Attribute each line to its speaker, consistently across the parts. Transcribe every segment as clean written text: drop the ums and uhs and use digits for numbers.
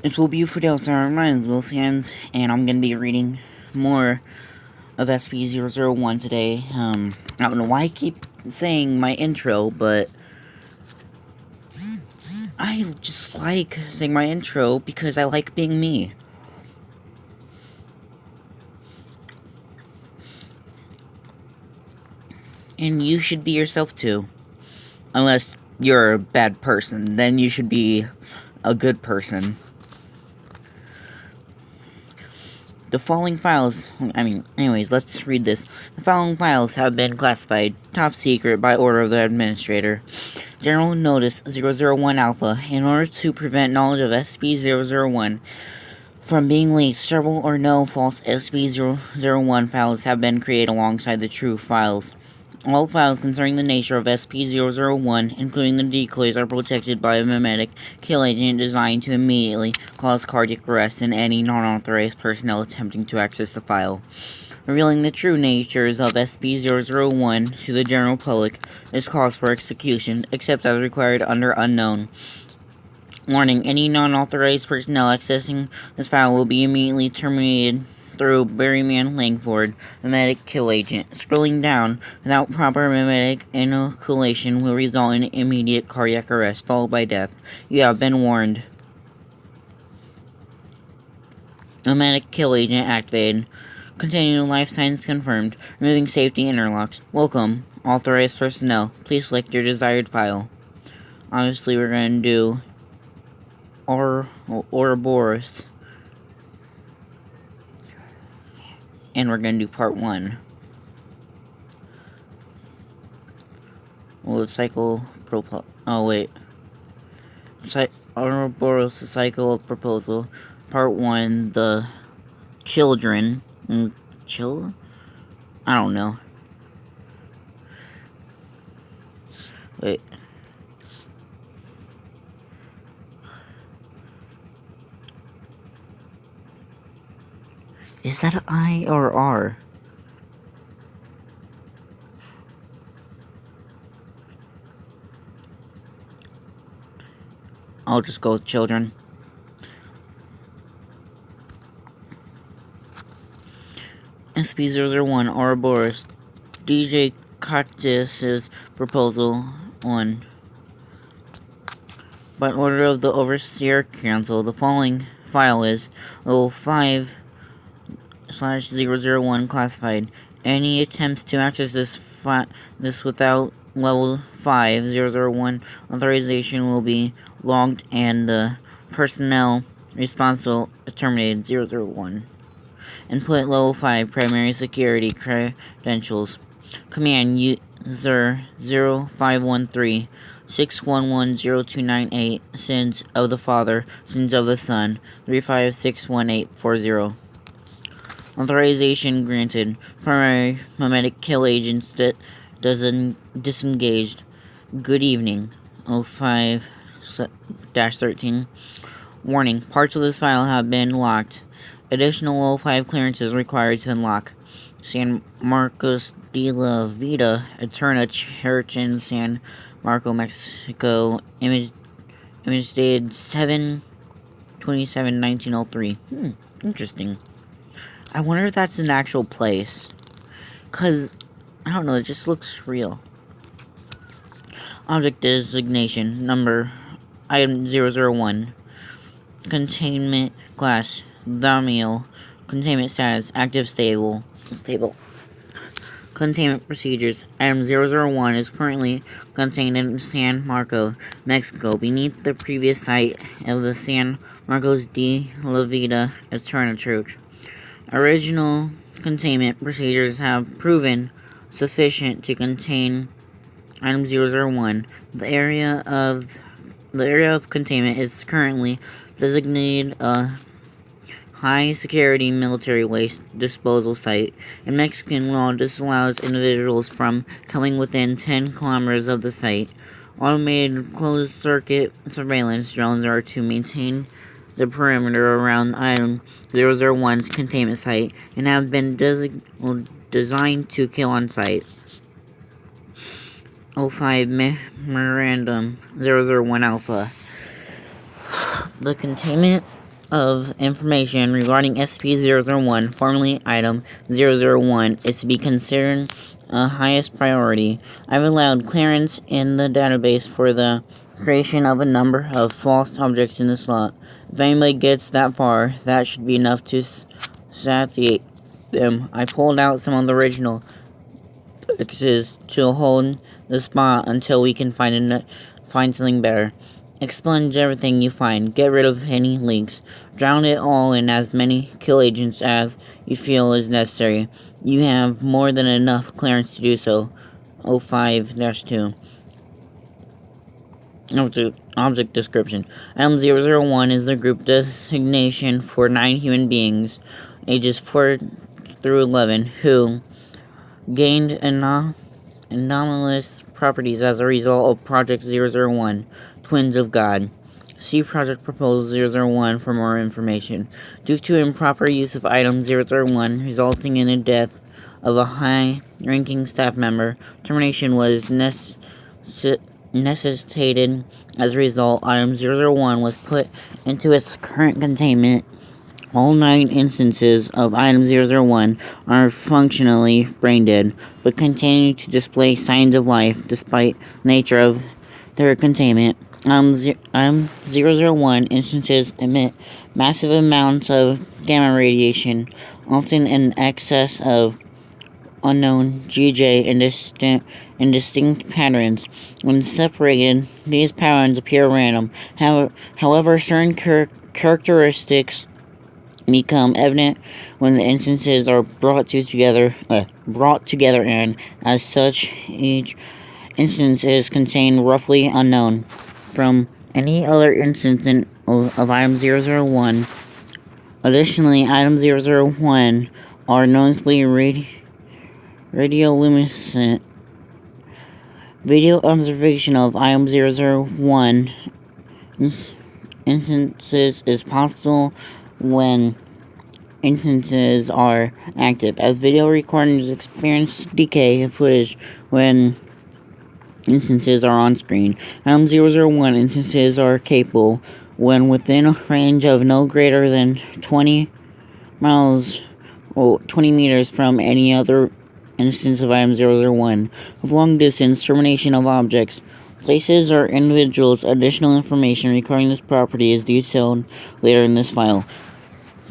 Speaker 1: It will be for Delsar. My name is Will Sands, and I'm going to be reading more of SCP-001 today. I don't know why I keep saying my intro, but I just like saying my intro because I like being me. And you should be yourself too. Unless you're a bad person, then you should be a good person. The following files, anyways, let's read this. The following files have been classified top secret by order of the administrator. General Notice 001 Alpha. In order to prevent knowledge of SCP-001 from being leaked, several or no false SCP-001 files have been created alongside the true files. All files concerning the nature of SCP-001, including the decoys, are protected by a memetic kill agent designed to immediately cause cardiac arrest in any non-authorized personnel attempting to access the file. Revealing the true natures of SCP-001 to the general public is cause for execution, except as required under Unknown. Warning, any non-authorized personnel accessing this file will be immediately terminated through Barryman Langford, memetic kill agent. Scrolling down, without proper memetic inoculation will result in immediate cardiac arrest, followed by death. You have been warned. Memetic kill agent activated. Continuing life signs confirmed. Removing safety interlocks. Welcome, authorized personnel. Please select your desired file. Obviously, we're going to do Ouroboros. And we're going to do part 1. Well, the cycle Ouroboros, the cycle of proposal. Part 1, the children. I don't know. Wait. Is that I or R? I'll just go with children. SCP-001 Ouroboros. DJ Cactus's Proposal 1. By order of the Overseer Council, the following file is 05/001 classified. Any attempts to access this without level 5/001 authorization will be logged and the personnel responsible terminated. 001. Input level 5 primary security credentials. Command user 0513 6110298, sins of the Father, sins of the Son, 35611840. Authorization granted. Primary memetic kill agents disengaged. Good evening. 05-13. Warning, parts of this file have been locked. Additional level 5 clearances required to unlock. San Marcos de la Vida Eterna Church in San Marco, Mexico. Image dated 7/27/1903. Interesting. I wonder if that's an actual place. Cause, I don't know, it just looks real. Object designation. Number. Item 001. Containment class. Damiel. Containment status. Active stable. Containment procedures. Item 001 is currently contained in San Marco, Mexico, beneath the previous site of the San Marcos de la Vida Eterna Church. Original containment procedures have proven sufficient to contain Item 001. The area of containment is currently designated a high-security military waste disposal site. In Mexican law, this allows individuals from coming within 10 kilometers of the site. Automated closed-circuit surveillance drones are to maintain the perimeter around Item 001's containment site and have been designed to kill on site. 05 Memorandum 001 Alpha. The containment of information regarding SCP-001, formerly Item 001, is to be considered a highest priority. I've allowed clearance in the database for the creation of a number of false objects in the slot. If anybody gets that far, that should be enough to satiate them. I pulled out some of the original fixes to hold the spot until we can find something better. Expunge everything you find. Get rid of any leaks. Drown it all in as many kill agents as you feel is necessary. You have more than enough clearance to do so. 05-2. Object description. Item 001 is the group designation for 9 human beings, ages 4 through 11, who gained anomalous properties as a result of Project 001, Twins of God. See Project Proposal 001 for more information. Due to improper use of Item 001 resulting in the death of a high-ranking staff member, termination was necessitated. As a result, Item 001 was put into its current containment. All 9 instances of Item 001 are functionally brain-dead, but continue to display signs of life despite the nature of their containment. Item 001 instances emit massive amounts of gamma radiation, often in excess of unknown GJ in distinct patterns. When separated, these patterns appear random. However, certain characteristics become evident when the instances are brought together, and as such, each instance is contained roughly unknown from any other instance of Item 001. Additionally, Item 001 are noticeably radioluminescent. Video observation of Item 001 instances is possible when instances are active, as video recordings experience decay of footage when instances are on screen. Item 001 instances are capable when within a range of no greater than 20 miles or 20 meters from any other instance of Item 001. Of long distance termination of objects, places, or individuals. Additional information regarding this property is detailed later in this file.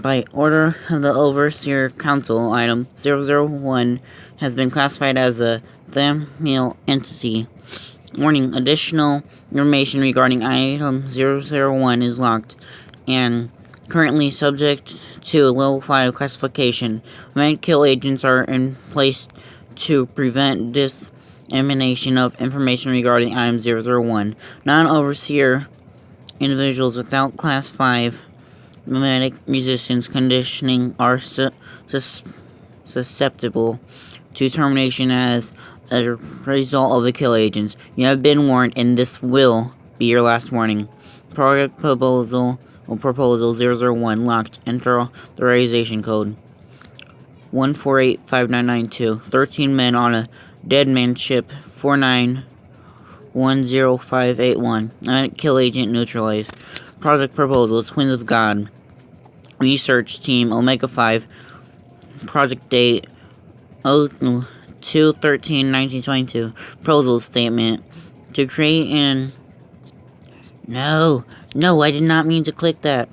Speaker 1: By order of the Overseer Council, Item 001 has been classified as a familial entity. Warning: additional information regarding Item 001 is locked and currently subject to Level 5 classification. Med kill agents are in place to prevent dissemination of information regarding Item 001. Non-Overseer individuals without Class 5 memetic resistance conditioning are susceptible to termination as a result of the kill agents. You have been warned, and this will be your last warning. Project Proposal 001 locked. Enter authorization code 1485992. 13 men on a dead man ship 4910581. Kill agent neutralized. Project Proposal Twins of God. Research Team Omega 5. Project Date 2/13/1922. Proposal Statement to create an... No, I did not mean to click that.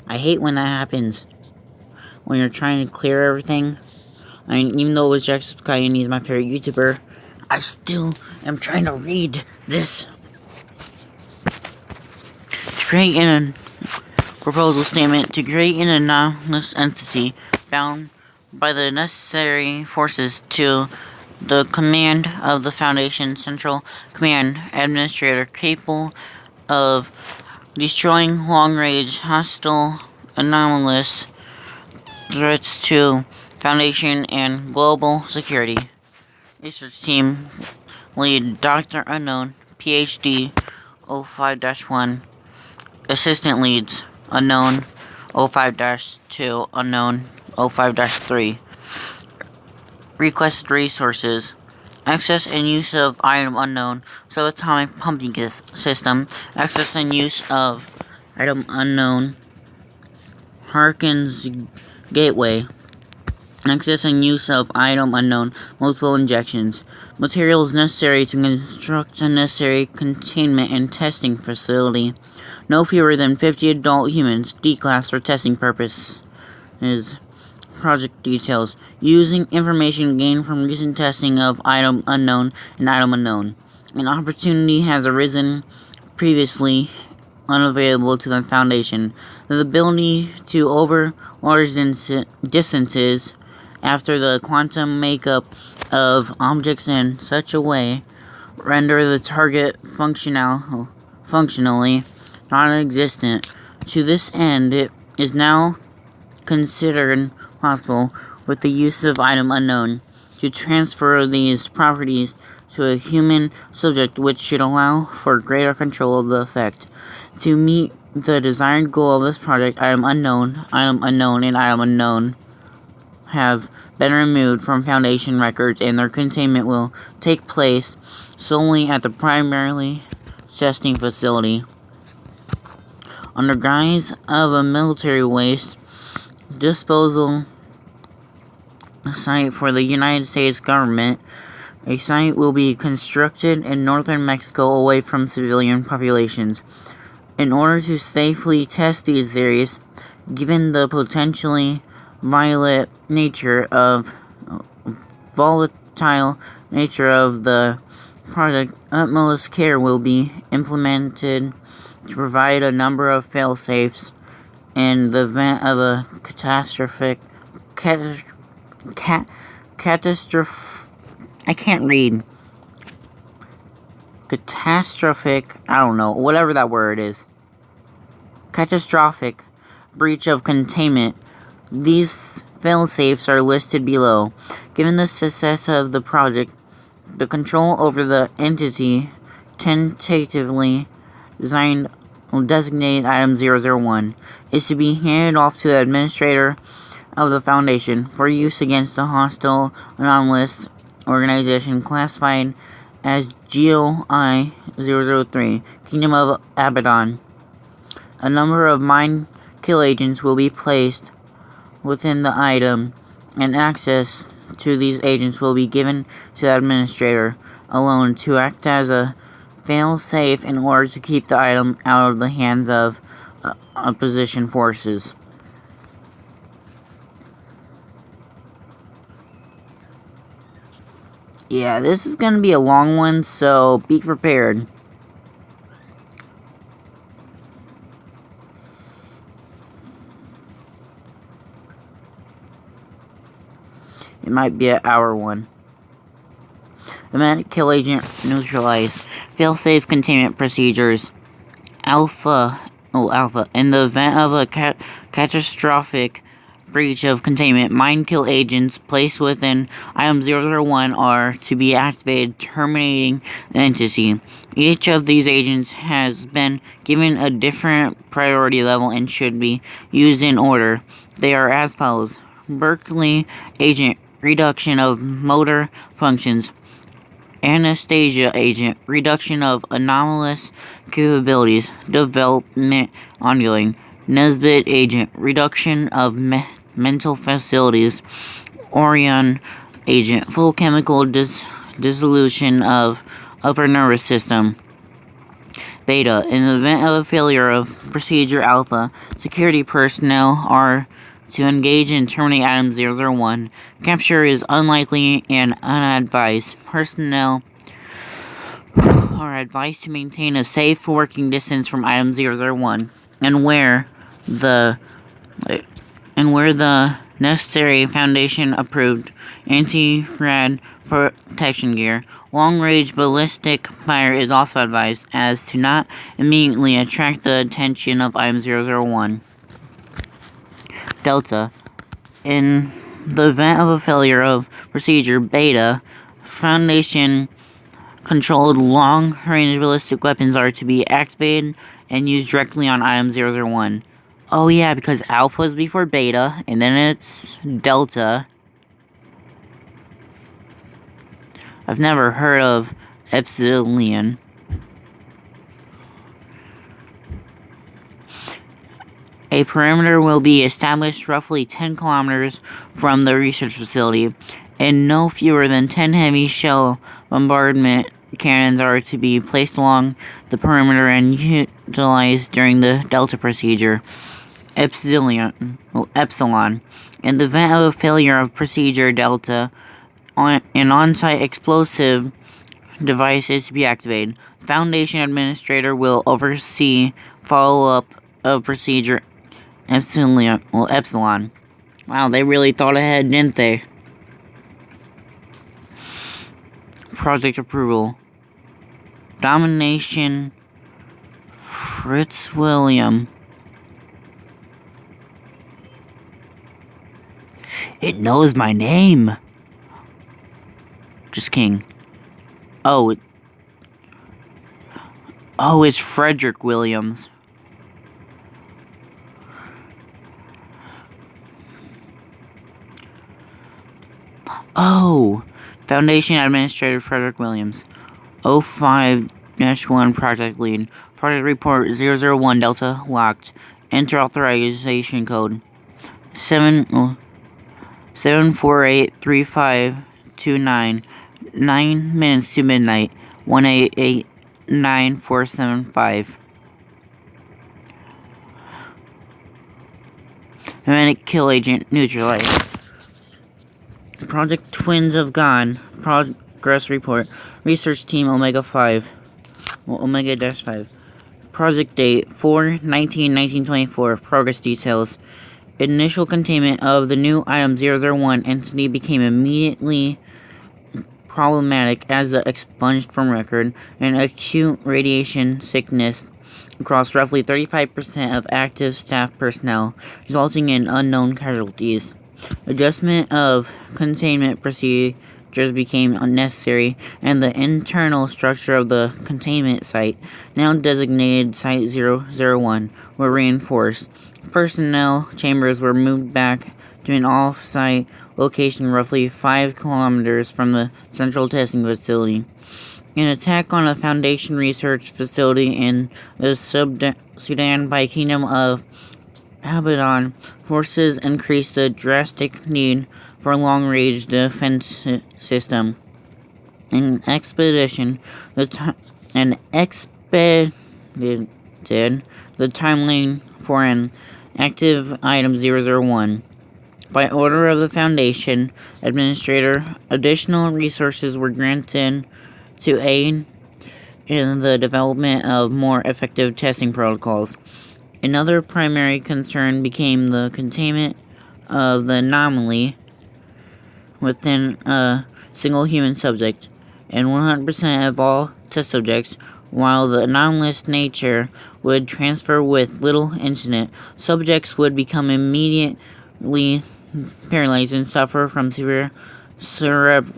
Speaker 1: I hate when that happens. When you're trying to clear everything. I mean, even though it was Jacksepticeye and he's my favorite YouTuber, I still am trying to read this. To create an proposal statement to create an anomalous entity bound by the necessary forces to the command of the Foundation Central Command Administrator, capable of destroying long-range hostile anomalous threats to Foundation and global security. Research Team Lead Dr. Unknown, PhD 05-1. Assistant Leads Unknown 05-2, Unknown 05-3. Requested resources. Access and use of Item Unknown Subatomic Pumping System. Access and use of Item unknown. Harkins gateway. Access and use of item unknown. Multiple injections. Materials necessary to construct a necessary containment and testing facility. No fewer than 50 adult humans declassed for testing purposes. Project details. Using information gained from recent testing of item unknown and item unknown. An opportunity has arisen previously unavailable to the Foundation. The ability to over large distances after the quantum makeup of objects in such a way render the target functionally non-existent. To this end, it is now considered possible, with the use of item unknown, to transfer these properties to a human subject, which should allow for greater control of the effect. To meet the desired goal of this project, item unknown, and item unknown have been removed from Foundation records, and their containment will take place solely at the primarily testing facility. Under guise of a military waste disposal site for the United States government, a site will be constructed in northern Mexico away from civilian populations. In order to safely test these areas, given the potentially volatile nature of the project, utmost care will be implemented to provide a number of fail-safes in the event of a catastrophic. I can't read. Catastrophic. I don't know. Whatever that word is. Catastrophic breach of containment. These fail-safes are listed below. Given the success of the project, the control over the entity tentatively designated Item 001 is to be handed off to the administrator of the Foundation for use against the hostile anomalous organization classified as GOI 003, Kingdom of Abaddon. A number of mind kill agents will be placed within the item, and access to these agents will be given to the administrator alone to act as a fail-safe in order to keep the item out of the hands of opposition forces. Yeah, this is going to be a long one, so be prepared. It might be an hour one. Automatic kill agent neutralized. Fail-safe containment procedures. Alpha. In the event of a catastrophic breach of containment, mind kill agents placed within Item 001 are to be activated, terminating the entity. Each of these agents has been given a different priority level and should be used in order. They are as follows. Berkeley agent, reduction of motor functions. Anastasia agent, reduction of anomalous capabilities, development ongoing. Nesbit agent, reduction of mental facilities. Orion agent, full chemical dissolution of upper nervous system. Beta, in the event of a failure of procedure Alpha, security personnel are to engage and terminate Item 001. Capture is unlikely and unadvised. Personnel are advised to maintain a safe working distance from Item 001 and wear the necessary Foundation approved anti-rad protection gear. Long-range ballistic fire is also advised as to not immediately attract the attention of Item 001. Delta. In the event of a failure of procedure Beta, Foundation-controlled long-range ballistic weapons are to be activated and used directly on Item 001. Oh yeah, because Alpha is before Beta, and then it's Delta. I've never heard of Epsilon. A perimeter will be established roughly 10 kilometers from the research facility, and no fewer than 10 heavy shell bombardment cannons are to be placed along the perimeter and utilized during the Delta procedure. Epsilon. In the event of a failure of procedure Delta, an on-site explosive device is to be activated. The Foundation Administrator will oversee follow-up of procedure Epsilon. Wow, they really thought ahead, didn't they? Project approval. Domination. Fritz William. It knows my name. Just kidding. Oh, it's Frederick Williams. Oh, Foundation Administrator Frederick Williams. 05-1 Project Lead. Project Report 001 Delta locked. Enter authorization code 7483529. 9 minutes to midnight. 1889475. Magnetic kill agent neutralized. Project Twins of Gone. Progress report. Research team Omega-5. Omega-5. Project date 4/19/1924. Progress details. Initial containment of the new item 001 entity became immediately problematic as it expunged from record and acute radiation sickness across roughly 35% of active staff personnel, resulting in unknown casualties. Adjustment of containment procedures became unnecessary, and the internal structure of the containment site, now designated Site 001, were reinforced. Personnel chambers were moved back to an off-site location roughly 5 kilometers from the central testing facility. An attack on a Foundation research facility in the Sudan by Kingdom of Abaddon forces increased the drastic need for a long-range defense system. The timeline for an active item 001. By order of the Foundation Administrator, additional resources were granted to aid in the development of more effective testing protocols. Another primary concern became the containment of the anomaly within a single human subject, and 100% of all test subjects. While the anomalous nature would transfer with little incident, subjects would become immediately paralyzed and suffer from severe cerebral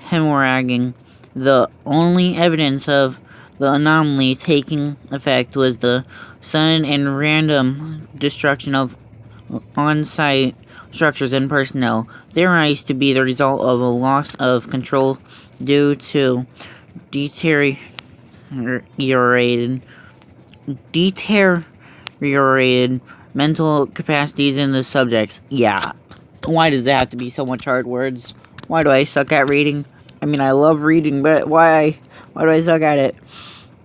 Speaker 1: hemorrhaging. The only evidence of the anomaly taking effect was the sudden and random destruction of on-site structures and personnel, theorized to be the result of a loss of control due to deteriorated mental capacities in the subjects. Yeah. Why does it have to be so much hard words? Why do I suck at reading? I mean, I love reading, but why do I suck at it?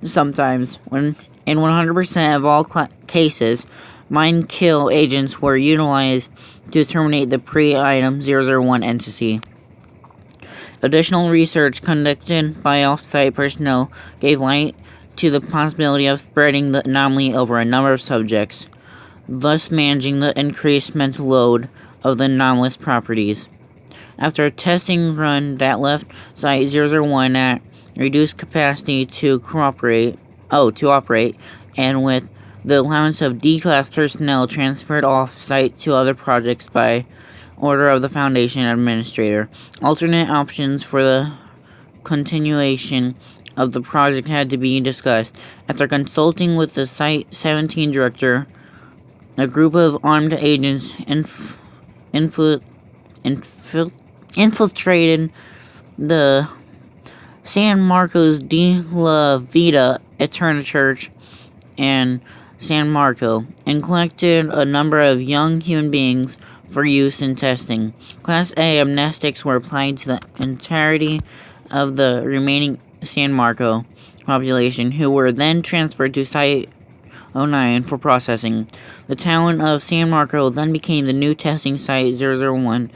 Speaker 1: Sometimes, when in 100% of all cases, mind kill agents were utilized to terminate the pre-item 001 entity. Additional research conducted by off-site personnel gave light to the possibility of spreading the anomaly over a number of subjects, thus managing the increased mental load of the anomalous properties. After a testing run that left Site 001 at reduced capacity to operate, and with the allowance of D-class personnel transferred off-site to other projects by order of the Foundation Administrator, alternate options for the continuation of the project had to be discussed. After consulting with the Site 17 director, a group of armed agents infiltrated the San Marcos de la Vida Eterna Church in San Marco, and collected a number of young human beings for use in testing. Class A amnestics were applied to the entirety of the remaining San Marco population, who were then transferred to Site 09 for processing. The town of San Marco then became the new testing site 001,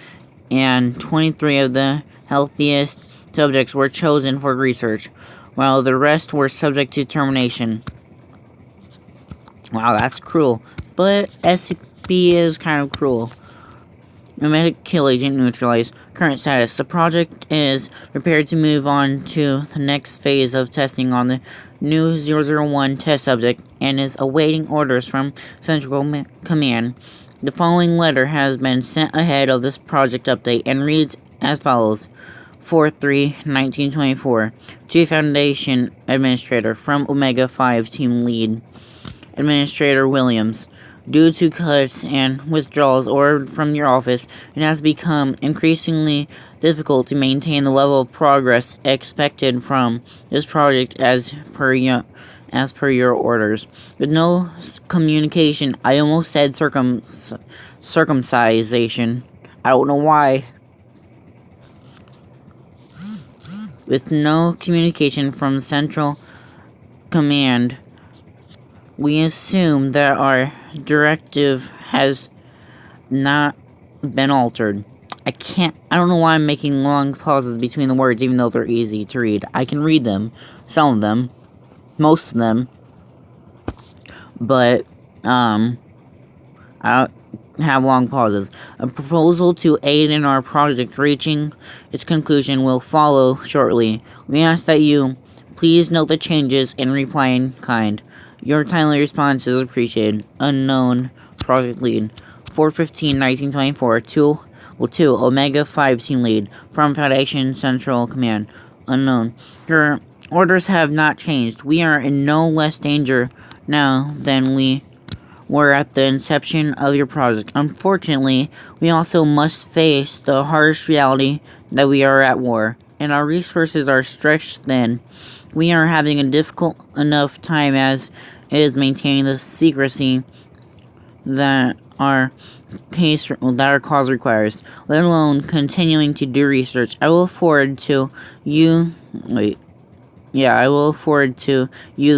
Speaker 1: and 23 of the healthiest subjects were chosen for research, while the rest were subject to termination. Wow, that's cruel. But SCP is kind of cruel. Mimetic kill agent neutralized. Current status. The project is prepared to move on to the next phase of testing on the new 001 test subject and is awaiting orders from Central Command. The following letter has been sent ahead of this project update and reads as follows. 4/3/1924 to Foundation Administrator from Omega 5 Team Lead. Administrator Williams. Due to cuts and withdrawals ordered from your office, it has become increasingly difficult to maintain the level of progress expected from this project as per your orders. With no communication, I almost said circumcision. I don't know why. With no communication from Central Command, we assume that our directive has not been altered. I don't know why I'm making long pauses between the words, even though they're easy to read. I can read them, some of them, most of them, but, I have long pauses. A proposal to aid in our project reaching its conclusion will follow shortly. We ask that you please note the changes and reply in kind. Your timely response is appreciated. Unknown Project Lead. 4/15/1924 to Omega 5 Team Lead. From Foundation Central Command. Unknown. Your orders have not changed. We are in no less danger now than we were at the inception of your project. Unfortunately, we also must face the harsh reality that we are at war, and our resources are stretched thin. We are having a difficult enough time as is maintaining the secrecy that our cause requires, let alone continuing to do research. I will forward to you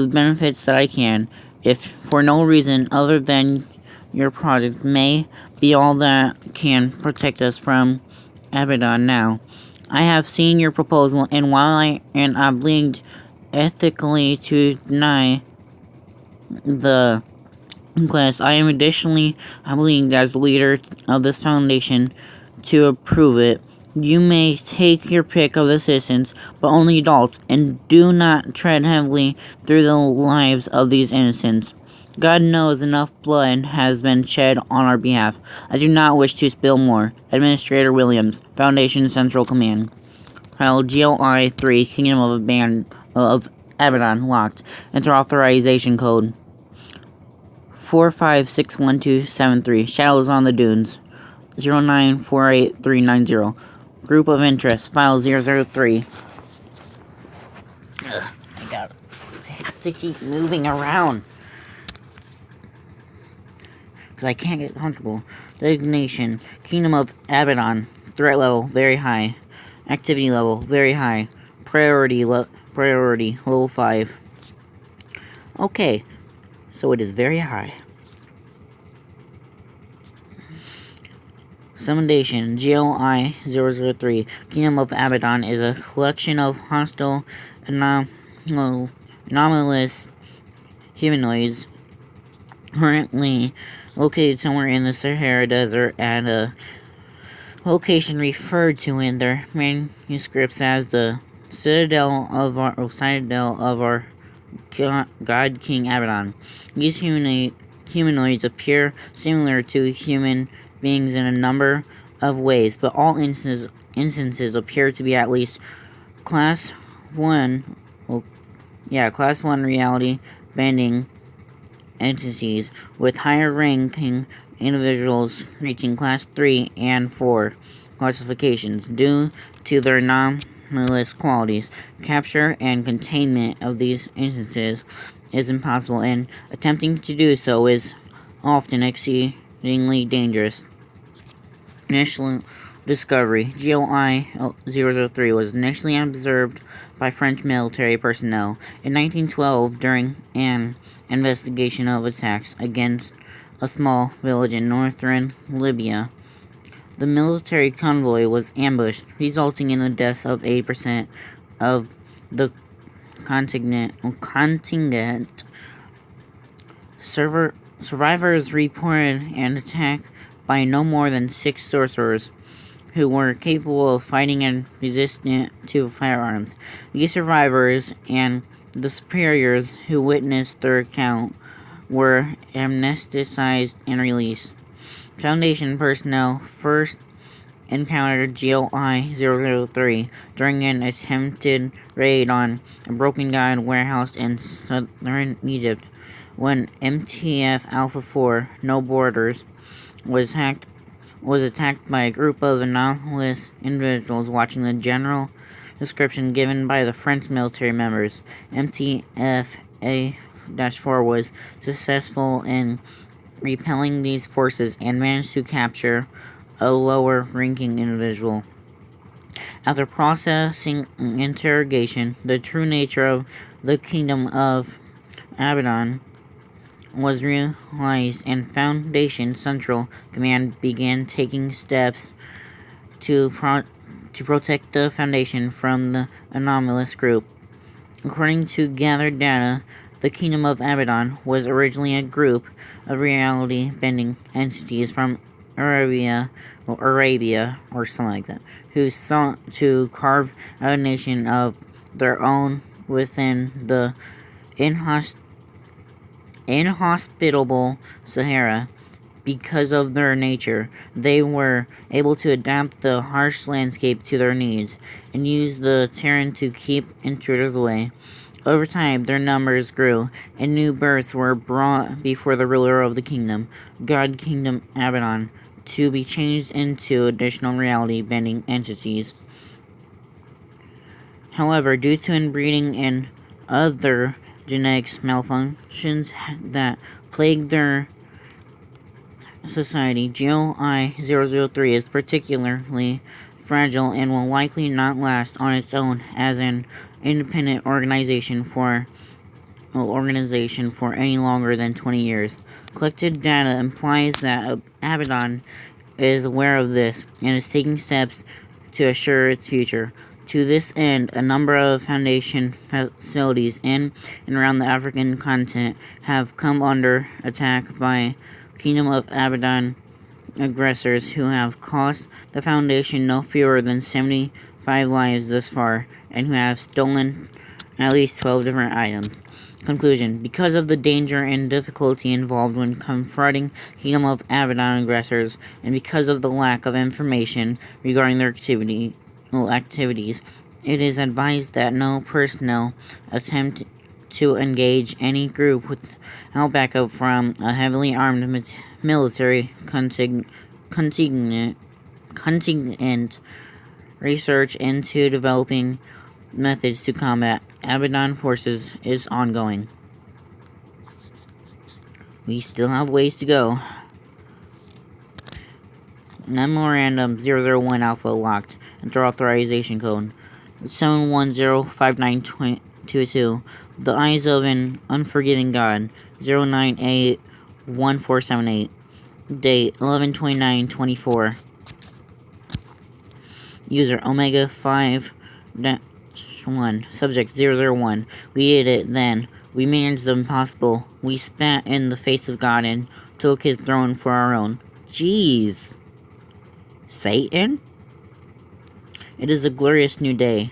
Speaker 1: the benefits that I can, if for no reason other than your project may be all that can protect us from Abaddon now. I have seen your proposal, and while I am obliged ethically to deny the request, I am additionally obliged as the leader of this foundation to approve it. You may take your pick of the citizens, but only adults, and do not tread heavily through the lives of these innocents. God knows enough blood has been shed on our behalf. I do not wish to spill more. Administrator Williams, Foundation Central Command. File GLI 3, Kingdom of Abaddon, locked. Enter authorization code 4561273. Shadows on the Dunes. 0948390. Group of interest. File 003. I have to keep moving around, because I can't get comfortable. Designation. Kingdom of Abaddon. Threat level, very high. Activity level, very high. Priority, level 5. Okay, so it is very high. Summation. GLI 003. Kingdom of Abaddon is a collection of hostile, anomalous humanoids currently located somewhere in the Sahara Desert at a location referred to in their manuscripts as the citadel of our God King Abaddon. These humanoids appear similar to human beings in a number of ways, but all instances appear to be at least Class 1 reality bending entities, with higher ranking individuals reaching Class 3 and 4 classifications due to their anomalous qualities. Capture and containment of these instances is impossible, and attempting to do so is often exceedingly dangerous. Initial discovery: GOI-003 was initially observed by French military personnel in 1912 during an investigation of attacks against a small village in northern Libya. The military convoy was ambushed, resulting in the deaths of 80% of the contingent. Survivors reported an attack by no more than 6 sorcerers who were capable of fighting and resistant to firearms. These survivors and the superiors who witnessed their account were amnesticized and released. Foundation personnel first encountered GOI-003 during an attempted raid on a broken guide warehouse in southern Egypt, when MTF Alpha 4 No Borders was attacked by a group of anomalous individuals. Watching the general description given by the French military members, MTF A-4 was successful in repelling these forces and managed to capture a lower-ranking individual. After processing interrogation, the true nature of the Kingdom of Abaddon was realized, and Foundation Central Command began taking steps to protect the Foundation from the anomalous group. According to gathered data, the Kingdom of Abaddon was originally a group of reality-bending entities from Arabia, or something like that, who sought to carve out a nation of their own within the inhospitable Sahara. Because of their nature, they were able to adapt the harsh landscape to their needs and use the terrain to keep intruders away. Over time, their numbers grew, and new births were brought before the ruler of the kingdom, God Kingdom Abaddon, to be changed into additional reality-bending entities. However, due to inbreeding and other genetics malfunctions that plague their society, GOI-003 is particularly fragile and will likely not last on its own as an independent organization for any longer than 20 years. Collected data implies that Abaddon is aware of this and is taking steps to assure its future. To this end, a number of Foundation facilities in and around the African continent have come under attack by Kingdom of Abaddon aggressors who have cost the Foundation no fewer than 75 lives thus far, and who have stolen at least 12 different items. Conclusion: because of the danger and difficulty involved when confronting Kingdom of Abaddon aggressors, and because of the lack of information regarding their activities, it is advised that no personnel attempt to engage any group without backup from a heavily armed military contingent. Research into developing methods to combat Abaddon forces is ongoing. We still have ways to go. Memorandum 001 Alpha locked. Enter authorization code 7105922. The Eyes of an Unforgiving God 0981478. Date 11/29/24. User Omega 5-1. Subject 001. We did it then. We managed the impossible. We spat in the face of God and took his throne for our own. Jeez. Satan? It is a glorious new day.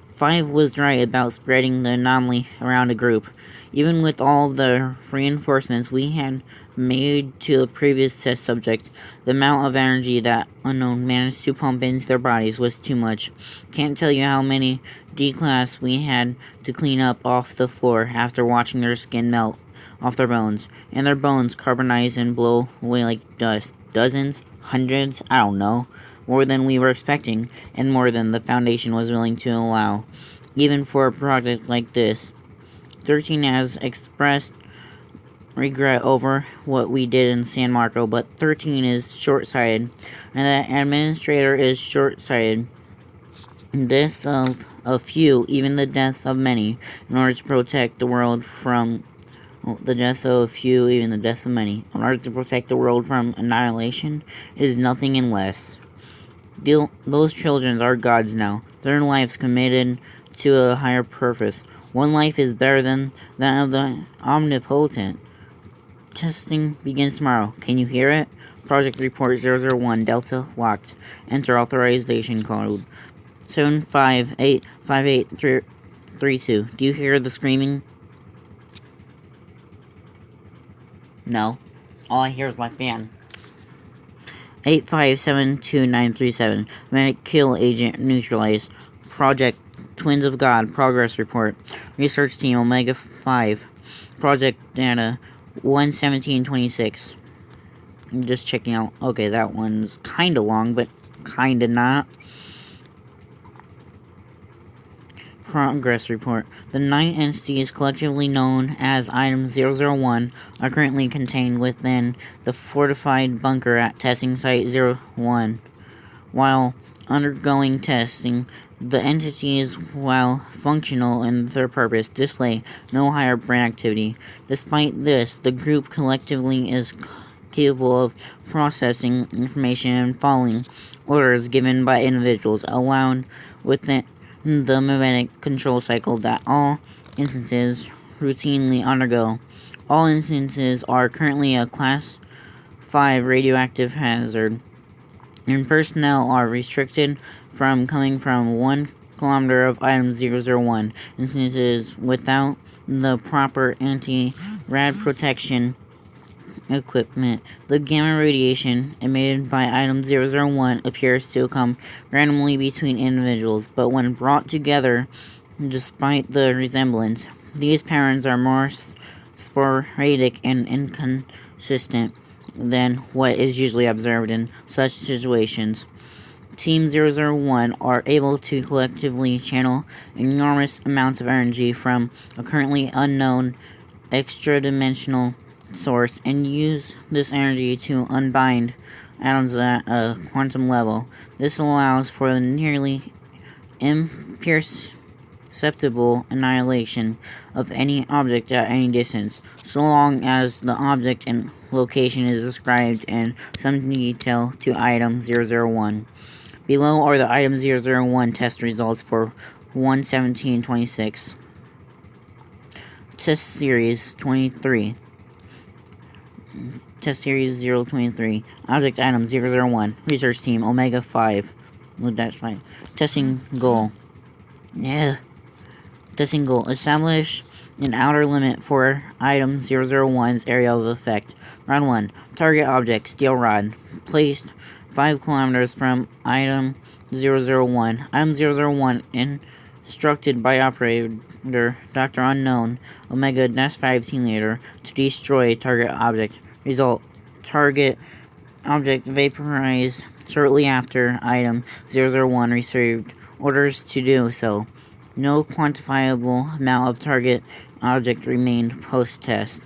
Speaker 1: 5 was right about spreading the anomaly around a group. Even with all the reinforcements we had made to the previous test subjects, the amount of energy that unknown managed to pump into their bodies was too much. Can't tell you how many D-class we had to clean up off the floor after watching their skin melt off their bones, and their bones carbonize and blow away like dust. Dozens? Hundreds? I don't know. more than we were expecting, and more than the Foundation was willing to allow, even for a project like this. 13 has expressed regret over what we did in San Marco, but 13 is short-sighted, and the administrator is short-sighted. Deaths of a few, even the deaths of many, in order to protect the world from the deaths of a few, even the deaths of many, in order to protect the world from annihilation, is nothing and less. Those children are gods now, their lives committed to a higher purpose. One life is better than that of the omnipotent. Testing begins tomorrow. Can you hear it? Project Report 001, Delta locked. Enter authorization code 7585832. Do you hear the screaming? No. All I hear is my fan. 8572937. Medic kill agent neutralized. Project Twins of God progress report. Research team Omega 5. Project data 11726. I'm just checking out. Okay, that one's kinda long, but kinda not. Progress report. The 9 entities collectively known as Item 001 are currently contained within the fortified bunker at testing site 01. While undergoing testing, the entities, while functional in their purpose, display no higher brain activity. Despite this, the group collectively is capable of processing information and following orders given by individuals, allowed within the mimetic control cycle that all instances routinely undergo. All instances are currently a Class 5 radioactive hazard, and personnel are restricted from coming from 1 kilometer of Item 001 instances without the proper anti-rad protection equipment. The gamma radiation emitted by Item 001 appears to come randomly between individuals, but when brought together, despite the resemblance, these patterns are more sporadic and inconsistent than what is usually observed in such situations. Team 001 are able to collectively channel enormous amounts of energy from a currently unknown extra-dimensional source and use this energy to unbind atoms at a quantum level. This allows for the nearly imperceptible annihilation of any object at any distance, so long as the object and location is described in some detail to Item 001. Below are the Item 001 test results for 11726. Test Series 23. Test Series 023. Object Item 001. Research Team Omega 5. Oh, that's right. Testing goal. Yeah. Testing goal. Establish an outer limit for Item 001's area of effect. Round 1. Target object. Steel rod. Placed 5 kilometers from Item 001. Item 001 instructed by operator Dr. Unknown, Omega-5 team leader, to destroy target object. Result: target object vaporized shortly after Item 001 received orders to do so. No quantifiable amount of target object remained post-test.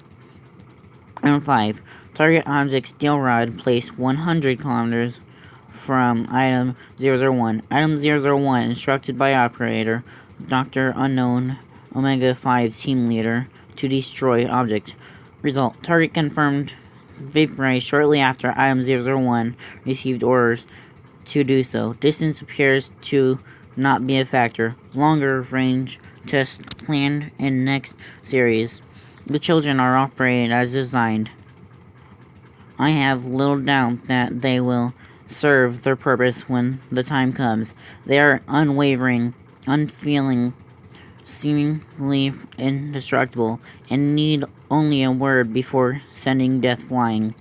Speaker 1: Round 5. Target object steel rod placed 100 kilometers from Item 001. Item 001 instructed by operator Dr. Unknown, Omega-5 team leader, to destroy object. Result: target confirmed vaporized shortly after Item 001 received orders to do so. Distance appears to not be a factor. Longer range test planned in next series. The children are operated as designed. I have little doubt that they will serve their purpose when the time comes. They are unwavering, unfeeling, seemingly indestructible, and need only a word before sending death flying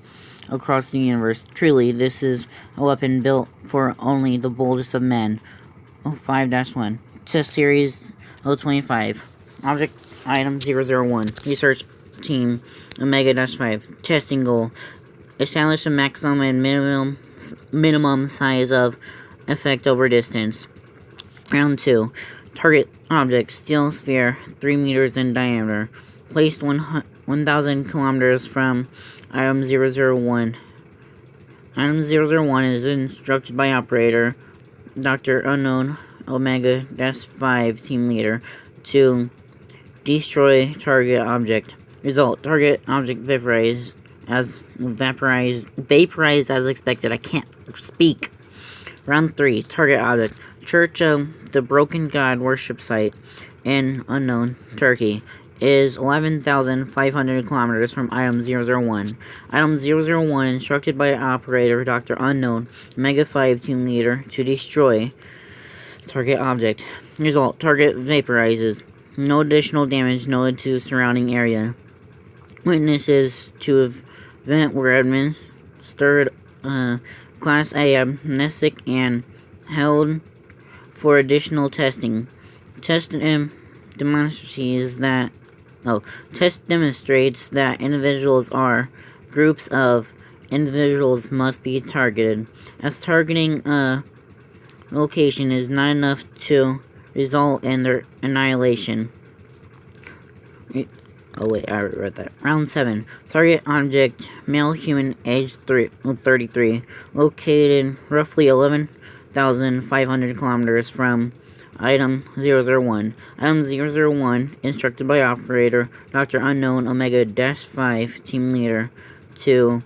Speaker 1: across the universe. Truly, this is a weapon built for only the boldest of men. 05-1. Test Series 025. Object Item 001. Research Team Omega-5. Testing goal: establish a maximum and minimum minimum size of effect over distance. Round 2. Target object, steel sphere, 3 meters in diameter. Placed 1,000 kilometers from item 001. Item 001 is instructed by operator, Dr. Unknown, Omega-5 team leader, to destroy target object. Result: target object vaporized as expected. I can't speak. Round 3. Target object: Church of the Broken God worship site in Unknown, Turkey. Is 11,500 kilometers from item 001. Item 001 instructed by operator Dr. Unknown, Omega-5 team leader, to destroy target object. Result: target vaporizes. No additional damage noted to the surrounding area. Witnesses to event were administered Class A amnestic and held for additional testing. Test demonstrates that individuals or groups of individuals must be targeted, as targeting a location is not enough to result in their annihilation. Oh wait, I read that. Round 7. Target object, male human, age 33, located roughly 11,500 kilometers from item 001. Item 001, instructed by operator, Dr. Unknown, Omega-5 team leader, to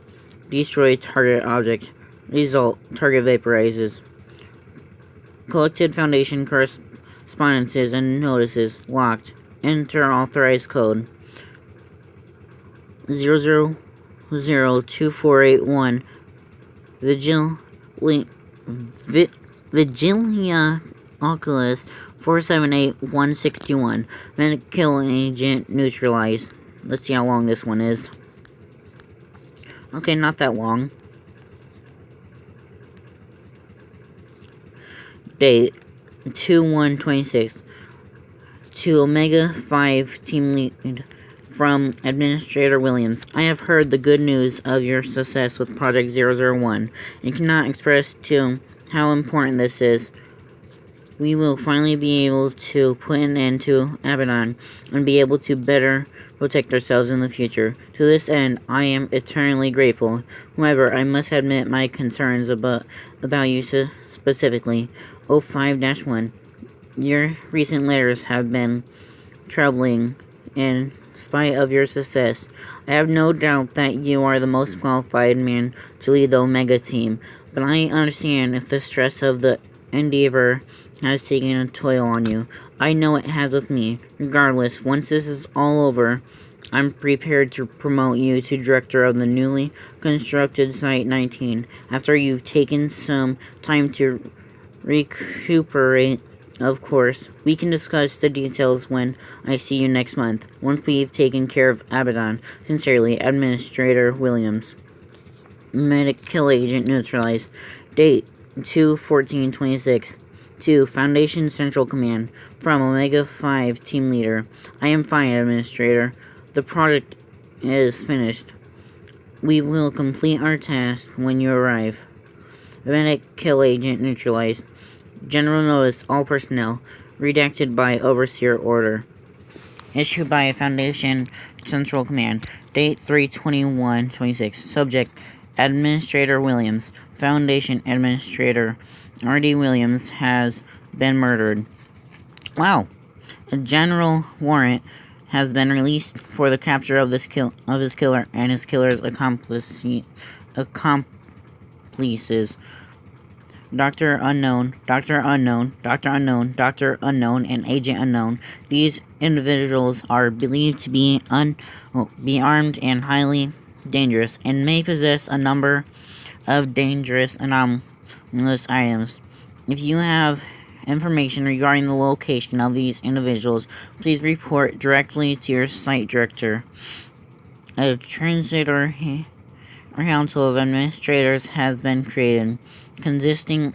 Speaker 1: destroy target object. Result: target vaporizes. Collected Foundation correspondences and notices locked. Enter authorized code 0002481. Vigilia Oculus 478161. Medical agent neutralized. Let's see how long this one is. Okay, not that long. Date 2/1/26. To Omega-5 team lead from Administrator Williams. I have heard the good news of your success with Project 001 and cannot express to how important this is. We will finally be able to put an end to Abaddon and be able to better protect ourselves in the future. To this end, I am eternally grateful. However, I must admit my concerns about you specifically. 05-1. Your recent letters have been troubling. In spite of your success, I have no doubt that you are the most qualified man to lead the Omega team, but I understand if the stress of the endeavor has taken a toll on you. I know it has with me. Regardless, once this is all over, I'm prepared to promote you to director of the newly constructed Site 19. After you've taken some time to recuperate, of course. We can discuss the details when I see you next month, once we've taken care of Abaddon. Sincerely, Administrator Williams. Medical agent neutralized. Date 2/14/26. To Foundation Central Command. From Omega-5 team leader. I am fine, Administrator. The project is finished. We will complete our task when you arrive. Medical agent neutralized. General notice, all personnel. Redacted by Overseer Order. Issued by Foundation Central Command. Date 3/21/26. Subject, Administrator Williams. Foundation Administrator R.D. Williams has been murdered. Wow. A general warrant has been released for the capture of his killer and his killer's accomplices. Dr. Unknown, and Agent Unknown. These individuals are believed to be armed and highly dangerous, and may possess a number of dangerous anomalous items. If you have information regarding the location of these individuals, please report directly to your site director. A translator council of administrators has been created, consisting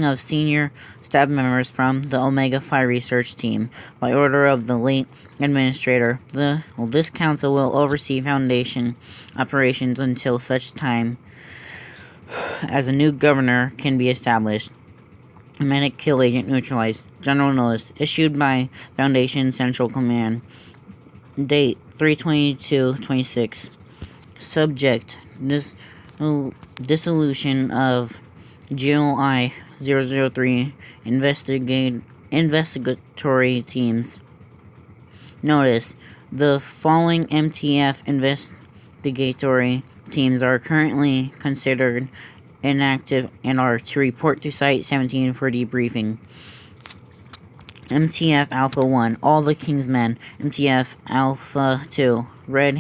Speaker 1: of senior staff members from the Omega-5 research team. By order of the late administrator, this council will oversee Foundation operations until such time as a new governor can be established. Medic kill agent neutralized. General notice issued by Foundation Central Command. Date 3/22/26. Subject dissolution of GOI 003 investigatory teams. Notice the following MTF investigatory teams are currently considered inactive and are to report to Site 17 for debriefing. MTF Alpha 1, all the King's Men. MTF Alpha 2, red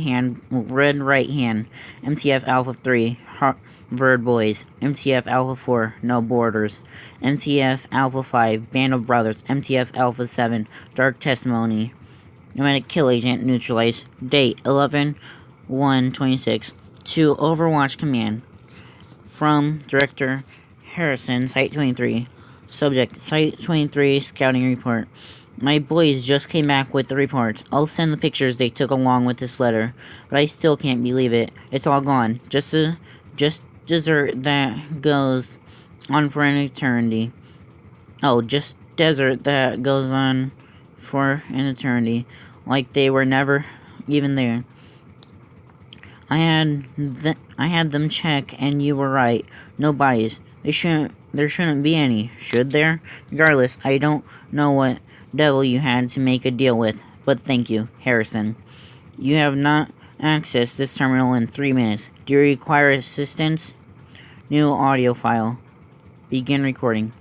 Speaker 1: right hand. MTF Alpha 3, Harvard Boys. MTF Alpha 4, No Borders. MTF Alpha 5, Band of Brothers. MTF Alpha 7, Dark Testimony. Nomadic Kill Agent neutralized. Date 11/1/26. To Overwatch Command. From Director Harrison, Site 23. Subject, Site 23 Scouting Report. My boys just came back with the report. I'll send the pictures they took along with this letter, but I still can't believe it. It's all gone. Just desert that goes on for an eternity. Oh, just desert that goes on for an eternity. Like they were never even there. I had them check, and you were right. No bodies. There shouldn't be any, should there? Regardless, I don't know what devil you had to make a deal with, but thank you, Harrison. You have not accessed this terminal in 3 minutes. Do you require assistance? New audio file. Begin recording.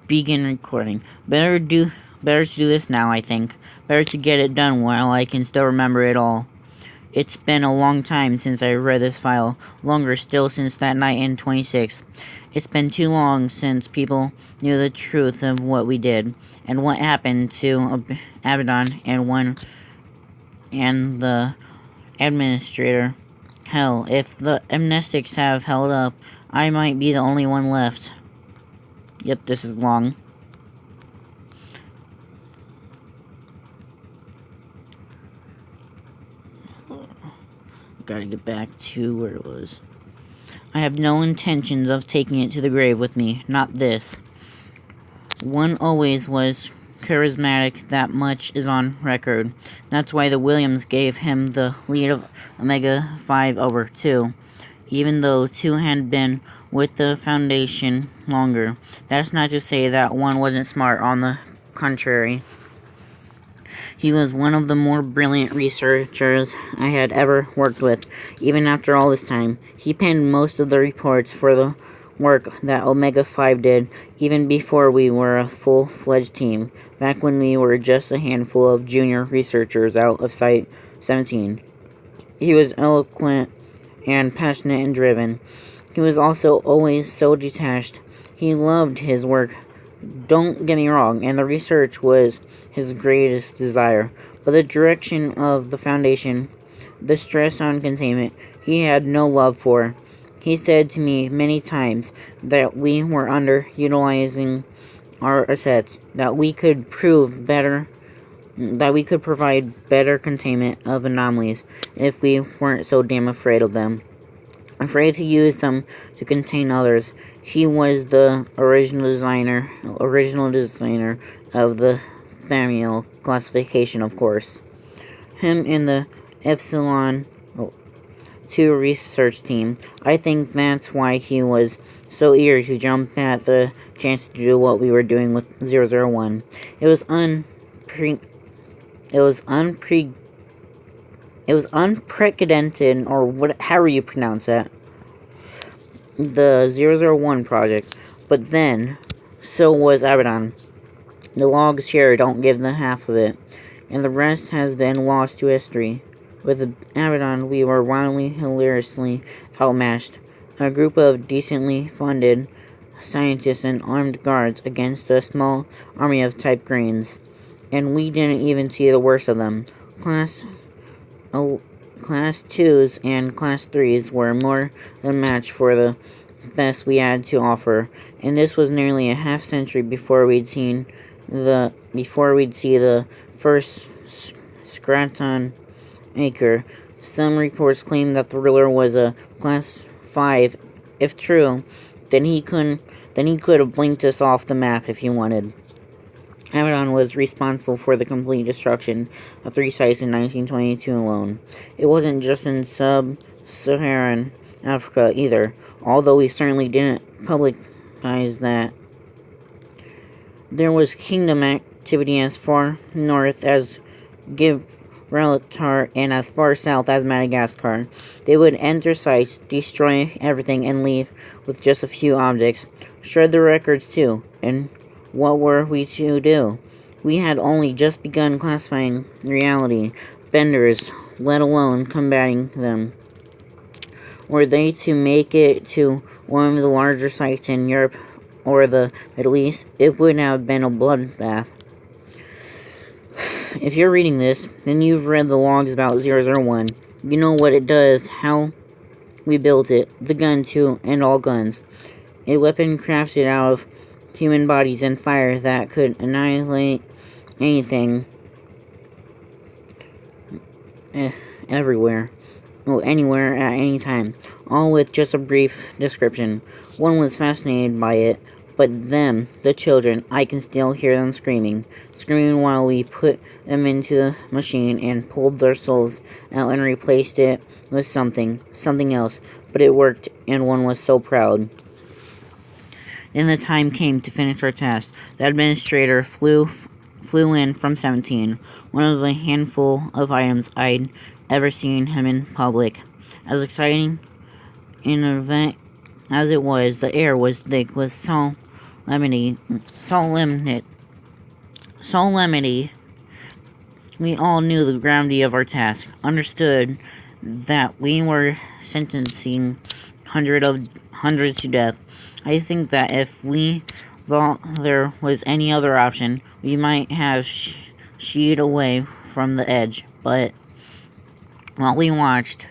Speaker 1: Better to do this now, I think. Better to get it done while I can still remember it all. It's been a long time since I read this file, longer still since that night in 26. It's been too long since people knew the truth of what we did, and what happened to Abaddon and the administrator. Hell, if the amnestics have held up, I might be the only one left. Yep, this is long. Gotta get back to where it was. I have no intentions of taking it to the grave with me. Not this. One always was charismatic, that much is on record. That's why the Williams gave him the lead of Omega 5 over 2. Even though 2 had been with the Foundation longer. That's not to say that 1 wasn't smart, on the contrary. He was one of the more brilliant researchers I had ever worked with. Even after all this time, he penned most of the reports for the work that Omega 5 did, even before we were a full-fledged team, back when we were just a handful of junior researchers out of Site 17. He was eloquent and passionate and driven. He was also always so detached. He loved his work. Don't get me wrong, and the research was his greatest desire, but the direction of the Foundation, the stress on containment, he had no love for. He said to me many times that we were underutilizing our assets, that we could provide better containment of anomalies if we weren't so damn afraid of them. Afraid to use them to contain others. He was the original designer of the Thamiel classification, of course. Him and the Epsilon 2 research team. I think that's why he was so eager to jump at the chance to do what we were doing with 001. It was unprecedented, or however you pronounce that. The 001 project, but then, so was Abaddon. The logs here don't give the half of it, and the rest has been lost to history. With Abaddon, we were wildly, hilariously outmatched. A group of decently funded scientists and armed guards against a small army of type grains, and we didn't even see the worst of them. Class 2s and Class 3s were more than matched for the best we had to offer, and this was nearly a half-century before we'd see the first Scraton Acre. Some reports claim that the ruler was a Class 5 If true, then he could have blinked us off the map if he wanted. Abaddon was responsible for the complete destruction of 3 sites in 1922 alone. It wasn't just in sub-Saharan Africa either, although he certainly didn't publicize that. There was kingdom activity as far north as Gibraltar and as far south as Madagascar. They would enter sites, destroy everything, and leave with just a few objects. Shred the records too, and what were we to do? We had only just begun classifying reality benders, let alone combating them. Were they to make it to one of the larger sites in Europe or the Middle East, it would have been a bloodbath. If you're reading this, then you've read the logs about 001. You know what it does, how we built it, the gun too, and all guns. A weapon crafted out of human bodies and fire that could annihilate anything, everywhere, anywhere, at any time, all with just a brief description. One was fascinated by it, but them, the children, I can still hear them screaming while we put them into the machine and pulled their souls out and replaced it with something else, but it worked, and one was so proud. Then the time came to finish our task. The administrator flew in from 17, one of the handful of items I'd ever seen him in public. As exciting an event as it was, the air was thick with solemnity. We all knew the gravity of our task, understood that we were sentencing hundreds to death. I think that if we thought there was any other option, we might have shied away from the edge, but while we watched,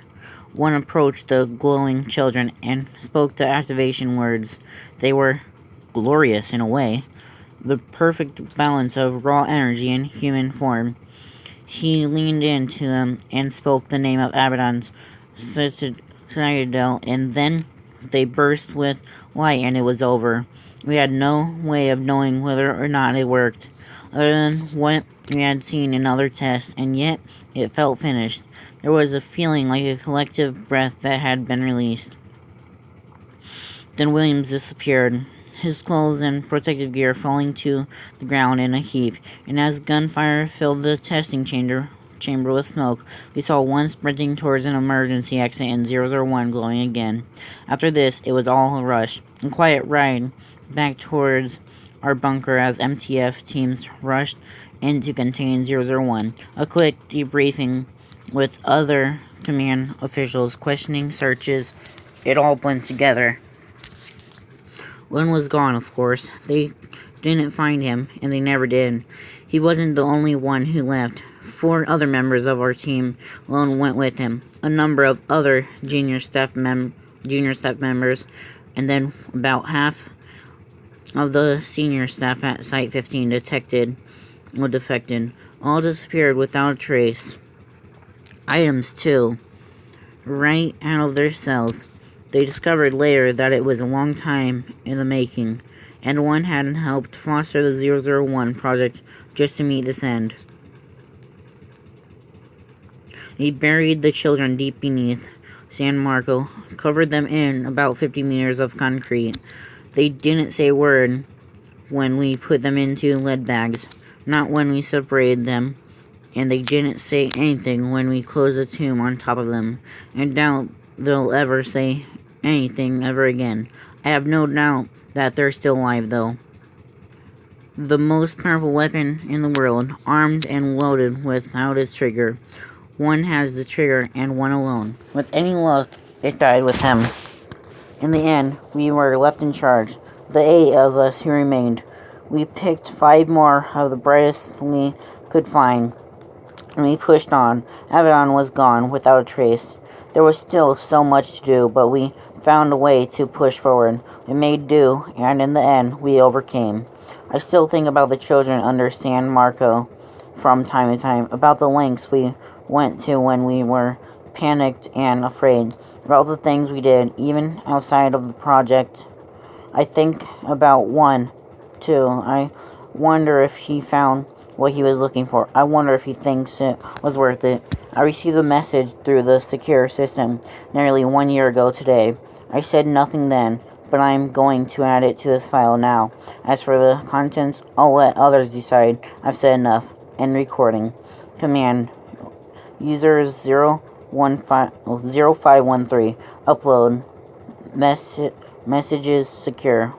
Speaker 1: one approached the glowing children and spoke the activation words. They were glorious in a way, the perfect balance of raw energy and human form. He leaned into them and spoke the name of Abaddon's citadel, and then they burst with light and it was over. We had no way of knowing whether or not it worked, other than what we had seen in other tests, and yet it felt finished. There was a feeling like a collective breath that had been released. Then Williams disappeared, his clothes and protective gear falling to the ground in a heap, and as gunfire filled the testing chamber with smoke, we saw one sprinting towards an emergency exit and 001 glowing again. After this, it was all a rush, a quiet ride back towards our bunker as MTF teams rushed in to contain 001. A quick debriefing with other command officials, questioning, searches, it all blended together. Lynn was gone, of course. They didn't find him, and they never did. He wasn't the only one who left. 4 other members of our team alone went with him. A number of other junior staff members, and then about half of the senior staff at Site 15 defected. All disappeared without a trace. Items, too, right out of their cells. They discovered later that it was a long time in the making, and one had helped foster the 001 project just to meet this end. He buried the children deep beneath San Marco, covered them in about 50 meters of concrete. They didn't say a word when we put them into lead bags, not when we separated them, and they didn't say anything when we closed the tomb on top of them. I doubt they'll ever say anything ever again. I have no doubt that they're still alive, though. The most powerful weapon in the world, armed and loaded without its trigger. One has the trigger and one alone. With any luck, it died with him. In the end, we were left in charge, the 8 of us who remained. We picked 5 more of the brightest we could find, and we pushed on. Abaddon was gone without a trace. There was still so much to do, but we found a way to push forward. We made do, and in the end, we overcame. I still think about the children under San Marco from time to time, about the lengths we went to when we were panicked and afraid. about the things we did, even outside of the project. I think about one, too. I wonder if he found what he was looking for. I wonder if he thinks it was worth it. I received a message through the secure system nearly 1 year ago today. I said nothing then, but I'm going to add it to this file now. As for the contents, I'll let others decide. I've said enough. End recording. Command. User 0513. Upload. Messages secure.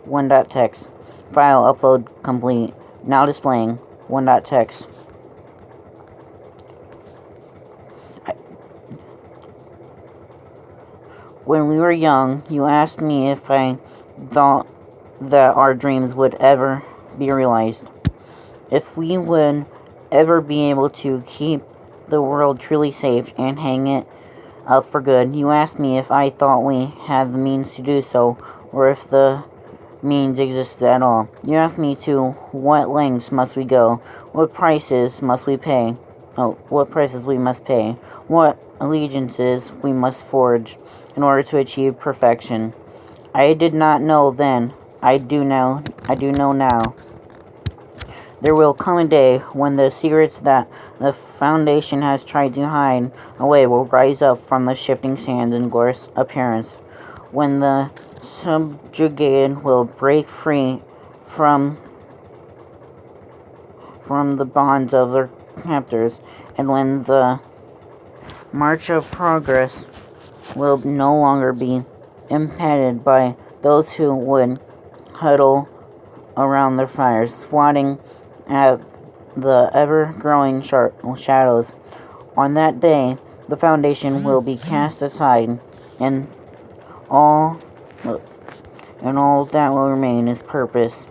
Speaker 1: 1.txt. File upload complete. Now displaying. 1.txt. When we were young, you asked me if I thought that our dreams would ever be realized. If we would ever be able to keep the world truly safe and hang it up for good. You asked me if I thought we had the means to do so, or if the means existed at all. You asked me to what lengths must we go, what prices must we pay, what prices we must pay, what allegiances we must forge in order to achieve perfection. I did not know then. I do know now. There will come a day when the secrets that the Foundation has tried to hide away will rise up from the shifting sands in glorious appearance. When the subjugated will break free from the bonds of their captors, and when the march of progress will no longer be impeded by those who would huddle around their fires, swatting at the ever-growing shadows. On that day, the Foundation will be cast aside, and all that will remain is purpose.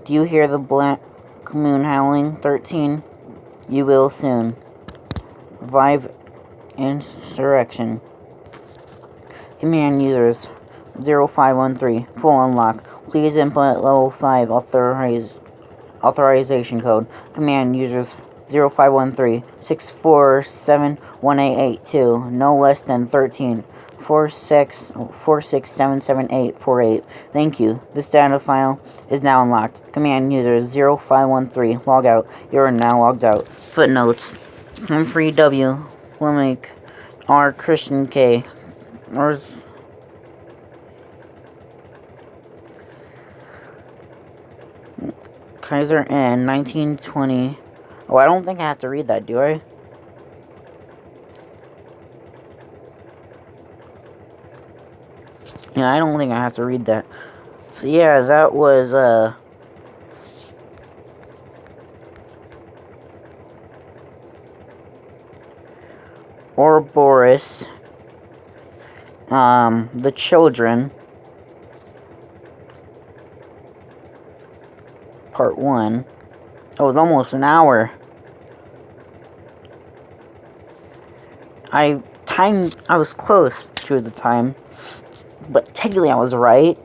Speaker 1: Do you hear the black moon howling? 13. You will soon. Vive Insurrection. Command users 0513. Full unlock. Please input level 5 authorization code. Command users 0513 6471882. No less than 13. 4677848. Thank you. This data file is now unlocked. Command user 0513. Log out. You are now logged out. Footnotes. Humphrey W. Fleming R. Christian K. Or Kaiser N. 1920. Oh, I don't think I have to read that, do I? Yeah, I don't think I have to read that. So yeah, that was, Ouroboros, the children, part 1. It was almost an hour. I was close to the time, but technically I was right.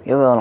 Speaker 1: You will on